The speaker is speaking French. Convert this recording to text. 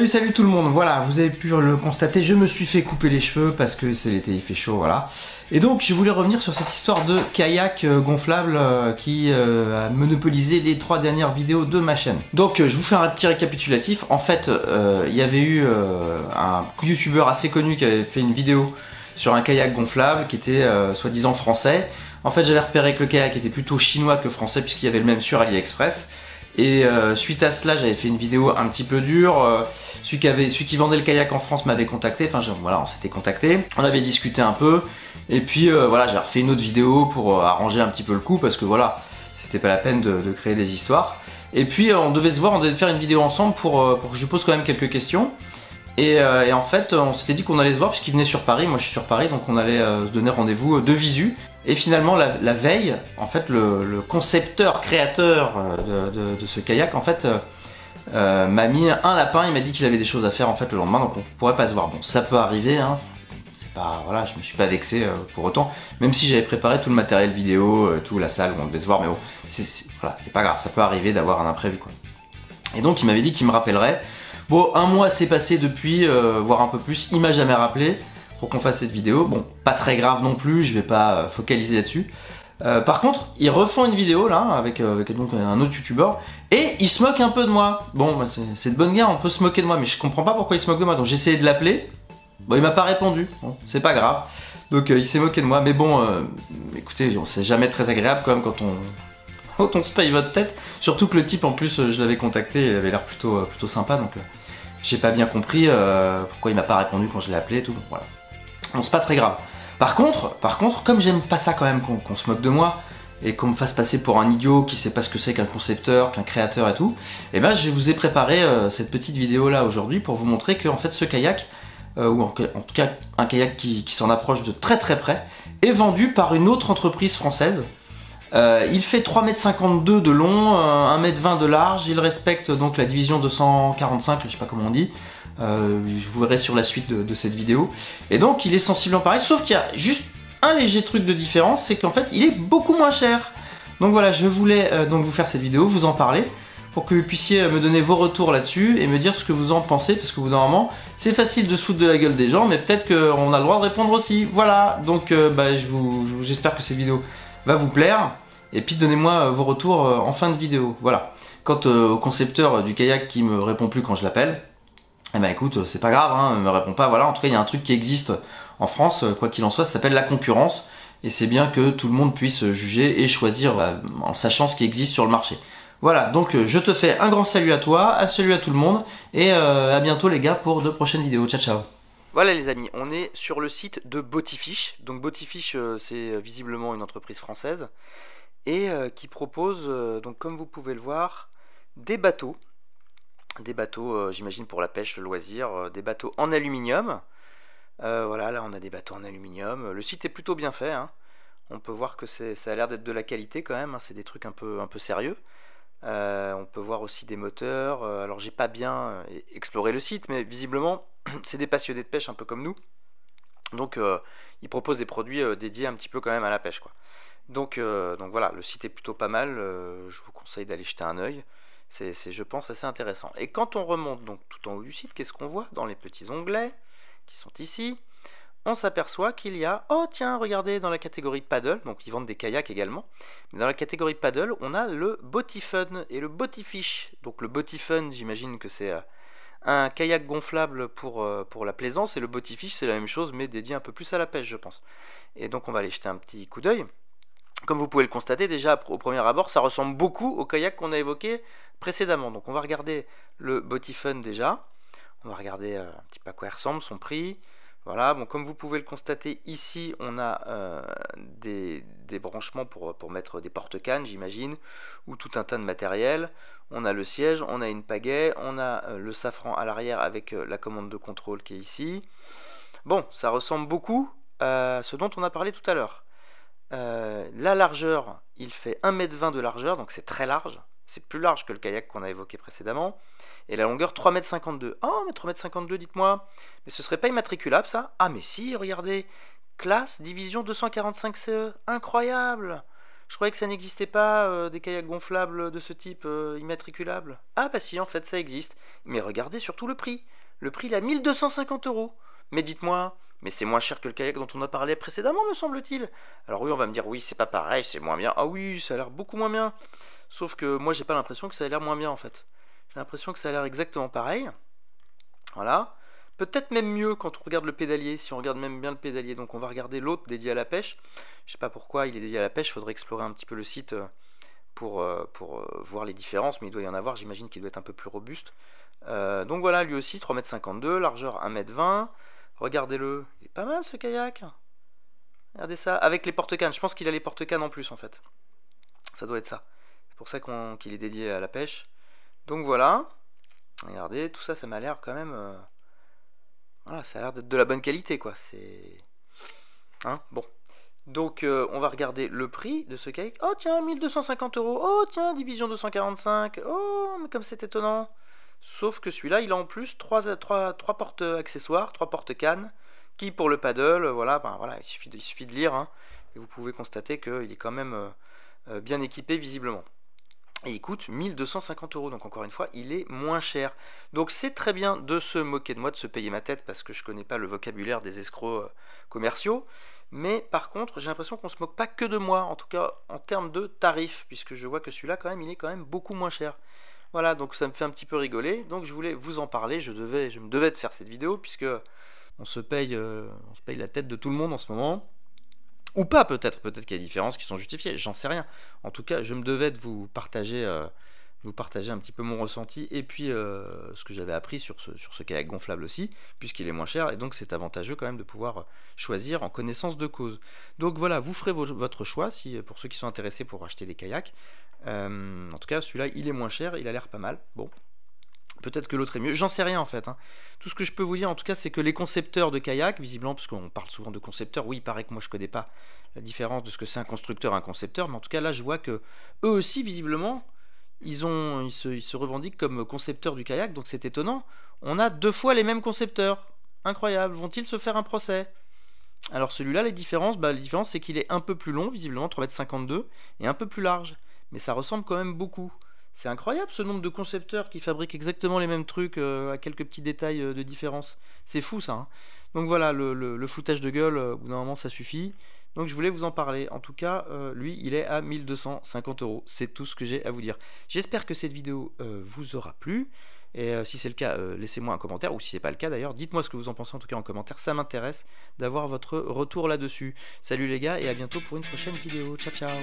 Salut tout le monde, voilà, vous avez pu le constater, je me suis fait couper les cheveux parce que c'est l'été, il fait chaud, voilà. Et donc je voulais revenir sur cette histoire de kayak gonflable qui a monopolisé les 3 dernières vidéos de ma chaîne. Donc je vous fais un petit récapitulatif. En fait, il y avait eu un youtubeur assez connu qui avait fait une vidéo sur un kayak gonflable qui était soi-disant français. En fait, j'avais repéré que le kayak était plutôt chinois que français puisqu'il y avait le même sur AliExpress. Et suite à cela, j'avais fait une vidéo un petit peu dure. Celui qui vendait le kayak en France m'avait contacté. Enfin, voilà, on s'était contacté. On avait discuté un peu. Et puis voilà, j'ai refait une autre vidéo pour arranger un petit peu le coup parce que voilà, c'était pas la peine de créer des histoires. Et puis on devait se voir, on devait faire une vidéo ensemble pour que je pose quand même quelques questions. Et en fait, on s'était dit qu'on allait se voir puisqu'il venait sur Paris. Moi, je suis sur Paris, donc on allait se donner rendez-vous de visu. Et finalement, la veille, en fait, le concepteur, créateur de ce kayak, en fait, m'a mis un lapin. Il m'a dit qu'il avait des choses à faire en fait le lendemain, donc on pourrait pas se voir. Bon, ça peut arriver, hein. C'est pas, voilà, je me suis pas vexé pour autant. Même si j'avais préparé tout le matériel vidéo, tout la salle où on devait se voir, mais bon, voilà, c'est pas grave. Ça peut arriver d'avoir un imprévu, quoi. Et donc, il m'avait dit qu'il me rappellerait. Bon, un mois s'est passé depuis, voire un peu plus. Il m'a jamais rappelé pour qu'on fasse cette vidéo. Bon, pas très grave non plus, je vais pas focaliser là-dessus. Par contre, ils refont une vidéo là avec donc un autre youtubeur et ils se moquent un peu de moi. Bon, bah, c'est de bonne guerre, on peut se moquer de moi, mais je comprends pas pourquoi ils se moquent de moi. Donc j'ai essayé de l'appeler. Bon, il m'a pas répondu. Bon, c'est pas grave. Donc il s'est moqué de moi, mais bon, écoutez, c'est jamais très agréable quand même quand on se paye votre tête. Surtout que le type en plus, je l'avais contacté, il avait l'air plutôt sympa, donc j'ai pas bien compris pourquoi il m'a pas répondu quand je l'ai appelé et tout. Donc, voilà. Bon, c'est pas très grave. Par contre, comme j'aime pas ça quand même qu'on se moque de moi et qu'on me fasse passer pour un idiot qui sait pas ce que c'est qu'un concepteur, qu'un créateur et tout, et ben je vous ai préparé cette petite vidéo là aujourd'hui pour vous montrer que en fait ce kayak, ou en tout cas un kayak qui s'en approche de très près, est vendu par une autre entreprise française. Il fait 3,52 m de long, 1,20 m de large, il respecte donc la division 245, je sais pas comment on dit. Je vous verrai sur la suite de cette vidéo. Et donc il est sensiblement pareil, sauf qu'il y a juste un léger truc de différence, c'est qu'en fait il est beaucoup moins cher. Donc voilà, je voulais donc vous faire cette vidéo, vous en parler, pour que vous puissiez me donner vos retours là-dessus et me dire ce que vous en pensez, parce que vous normalement c'est facile de se foutre de la gueule des gens, mais peut-être qu'on a le droit de répondre aussi. Voilà, donc j'espère que cette vidéo va vous plaire. Et puis donnez-moi vos retours en fin de vidéo. Voilà. Quant au concepteur du kayak qui me répond plus quand je l'appelle, eh ben écoute, c'est pas grave, hein, il me répond pas. Voilà, en tout cas, il y a un truc qui existe en France, quoi qu'il en soit, ça s'appelle la concurrence. Et c'est bien que tout le monde puisse juger et choisir en sachant ce qui existe sur le marché. Voilà, donc je te fais un grand salut à toi, salut à tout le monde, et à bientôt les gars pour de prochaines vidéos. Ciao ciao. Voilà les amis, on est sur le site de Botifish. Donc Botifish, c'est visiblement une entreprise française. Et qui propose, donc comme vous pouvez le voir, des bateaux, j'imagine pour la pêche, le loisir, des bateaux en aluminium. Voilà, là on a des bateaux en aluminium. Le site est plutôt bien fait, hein. On peut voir que ça a l'air d'être de la qualité quand même, hein. C'est des trucs un peu sérieux. On peut voir aussi des moteurs. Alors j'ai pas bien exploré le site, mais visiblement c'est des passionnés de pêche un peu comme nous. Donc ils proposent des produits dédiés un petit peu quand même à la pêche, quoi. Donc voilà, le site est plutôt pas mal, je vous conseille d'aller jeter un œil, c'est je pense assez intéressant. Et quand on remonte donc tout en haut du site, qu'est-ce qu'on voit dans les petits onglets qui sont ici? On s'aperçoit qu'il y a, oh tiens, regardez, dans la catégorie paddle, donc ils vendent des kayaks également, mais dans la catégorie paddle, on a le Botifun et le Botifish. Donc le Botifun, j'imagine que c'est un kayak gonflable pour la plaisance, et le Botifish c'est la même chose mais dédié un peu plus à la pêche, je pense. Et donc on va aller jeter un petit coup d'œil. Comme vous pouvez le constater, déjà au premier abord, ça ressemble beaucoup au kayak qu'on a évoqué précédemment. Donc on va regarder le Botifun déjà. On va regarder un petit peu à quoi il ressemble, son prix. Voilà, bon, comme vous pouvez le constater, ici on a des branchements pour mettre des porte-cannes, j'imagine, ou tout un tas de matériel. On a le siège, on a une pagaie, on a le safran à l'arrière avec la commande de contrôle qui est ici. Bon, ça ressemble beaucoup à ce dont on a parlé tout à l'heure. La largeur, il fait 1,20 m de largeur, donc c'est très large. C'est plus large que le kayak qu'on a évoqué précédemment. Et la longueur 3,52 m. Oh, mais 3,52 m, dites-moi. Mais ce serait pas immatriculable, ça? Ah, mais si, regardez. Classe, division 245 CE. Incroyable. Je croyais que ça n'existait pas, des kayaks gonflables de ce type, immatriculables. Ah bah si, en fait, ça existe. Mais regardez surtout le prix. Le prix, il est à 1250 euros. Mais dites-moi, mais c'est moins cher que le kayak dont on a parlé précédemment, me semble-t-il. Alors oui, on va me dire, oui, c'est pas pareil, c'est moins bien. Ah oui, ça a l'air beaucoup moins bien. Sauf que moi, j'ai pas l'impression que ça a l'air moins bien, en fait. J'ai l'impression que ça a l'air exactement pareil. Voilà. Peut-être même mieux quand on regarde le pédalier, si on regarde même bien le pédalier. Donc on va regarder l'autre dédié à la pêche. Je sais pas pourquoi il est dédié à la pêche, il faudrait explorer un petit peu le site pour voir les différences, mais il doit y en avoir, j'imagine qu'il doit être un peu plus robuste. Donc voilà, lui aussi, 3,52 m, largeur 1,20 m. Regardez-le, il est pas mal ce kayak. Regardez ça, avec les porte-cannes. Je pense qu'il a les porte-cannes en plus en fait. Ça doit être ça. C'est pour ça qu'il est dédié à la pêche. Donc voilà. Regardez, tout ça, ça m'a l'air quand même... Voilà, ça a l'air d'être de la bonne qualité, quoi. C'est... Hein, bon. Donc, on va regarder le prix de ce kayak. Oh, tiens, 1250 euros. Oh, tiens, division 245. Oh, mais comme c'est étonnant. Sauf que celui-là, il a en plus 3 porte-accessoires, 3 porte-cannes, qui pour le paddle, voilà, ben, voilà, il suffit de lire, hein, et vous pouvez constater qu'il est quand même bien équipé visiblement. Et il coûte 1250 euros, donc encore une fois, il est moins cher. Donc c'est très bien de se moquer de moi, de se payer ma tête, parce que je connais pas le vocabulaire des escrocs commerciaux. Mais par contre, j'ai l'impression qu'on se moque pas que de moi, en tout cas en termes de tarifs, puisque je vois que celui-là, quand même, il est quand même beaucoup moins cher. Voilà, donc ça me fait un petit peu rigoler, donc je voulais vous en parler, je me devais de faire cette vidéo, puisque on se paye la tête de tout le monde en ce moment. Ou pas, peut-être qu'il y a des différences qui sont justifiées, j'en sais rien. En tout cas, je me devais de vous partager un petit peu mon ressenti et puis ce que j'avais appris sur ce kayak gonflable aussi, puisqu'il est moins cher et donc c'est avantageux quand même de pouvoir choisir en connaissance de cause. Donc voilà, vous ferez votre choix pour ceux qui sont intéressés pour acheter des kayaks. En tout cas, celui-là, il est moins cher, il a l'air pas mal. Bon. Peut-être que l'autre est mieux, j'en sais rien en fait. Hein. Tout ce que je peux vous dire en tout cas, c'est que les concepteurs de kayak, visiblement, parce qu'on parle souvent de concepteurs, oui, il paraît que moi je connais pas la différence de ce que c'est un constructeur et un concepteur, mais en tout cas là je vois que eux aussi, visiblement, ils se revendiquent comme concepteurs du kayak, donc c'est étonnant. On a 2 fois les mêmes concepteurs. Incroyable, vont-ils se faire un procès? Alors celui-là, les différences, c'est qu'il est un peu plus long, visiblement, 3,52 m, et un peu plus large. Mais ça ressemble quand même beaucoup. C'est incroyable ce nombre de concepteurs qui fabriquent exactement les mêmes trucs à quelques petits détails de différence. C'est fou ça. Hein. Donc voilà, le foutage de gueule, au bout d'un moment ça suffit. Donc je voulais vous en parler. En tout cas, lui, il est à 1250 euros. C'est tout ce que j'ai à vous dire. J'espère que cette vidéo vous aura plu. Et si c'est le cas, laissez-moi un commentaire. Ou si c'est pas le cas d'ailleurs, dites-moi ce que vous en pensez en tout cas en commentaire. Ça m'intéresse d'avoir votre retour là-dessus. Salut les gars et à bientôt pour une prochaine vidéo. Ciao ciao.